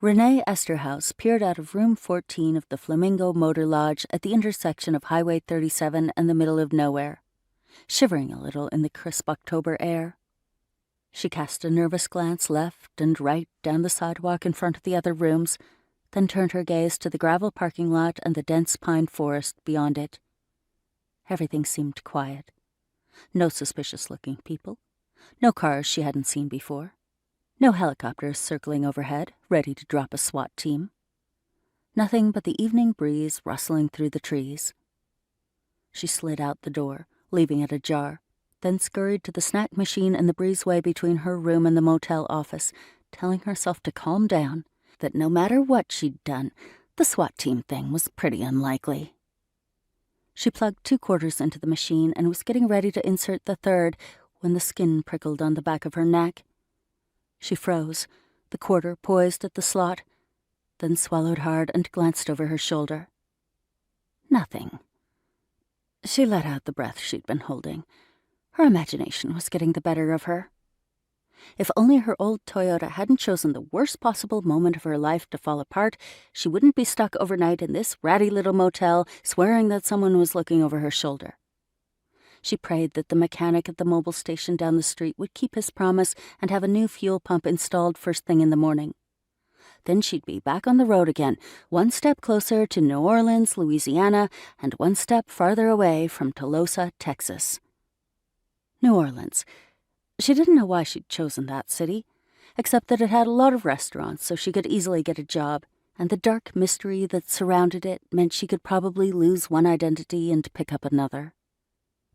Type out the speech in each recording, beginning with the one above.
Renee Esterhaus peered out of room 14 of the Flamingo Motor Lodge at the intersection of Highway 37 and the middle of nowhere, shivering a little in the crisp October air. She cast a nervous glance left and right down the sidewalk in front of the other rooms, then turned her gaze to the gravel parking lot and the dense pine forest beyond it. Everything seemed quiet. No suspicious-looking people. No cars she hadn't seen before. No helicopters circling overhead, ready to drop a SWAT team. Nothing but the evening breeze rustling through the trees. She slid out the door, leaving it ajar, then scurried to the snack machine in the breezeway between her room and the motel office, telling herself to calm down, that no matter what she'd done, the SWAT team thing was pretty unlikely. She plugged 2 quarters into the machine and was getting ready to insert the third when the skin prickled on the back of her neck. She froze, the quarter poised at the slot, then swallowed hard and glanced over her shoulder. Nothing. She let out the breath she'd been holding. Her imagination was getting the better of her. If only her old Toyota hadn't chosen the worst possible moment of her life to fall apart, she wouldn't be stuck overnight in this ratty little motel, swearing that someone was looking over her shoulder. She prayed that the mechanic at the mobile station down the street would keep his promise and have a new fuel pump installed first thing in the morning. Then she'd be back on the road again, one step closer to New Orleans, Louisiana, and one step farther away from Tolosa, Texas. New Orleans. She didn't know why she'd chosen that city, except that it had a lot of restaurants so she could easily get a job, and the dark mystery that surrounded it meant she could probably lose one identity and pick up another.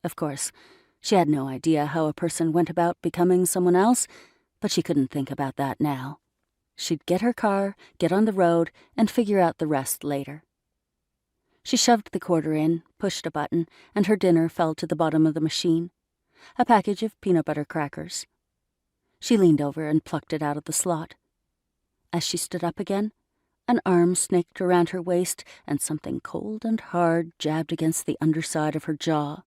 Of course, she had no idea how a person went about becoming someone else, but she couldn't think about that now. She'd get her car, get on the road, and figure out the rest later. She shoved the quarter in, pushed a button, and her dinner fell to the bottom of the machine. A package of peanut butter crackers. She leaned over and plucked it out of the slot. As she stood up again, an arm snaked around her waist and something cold and hard jabbed against the underside of her jaw.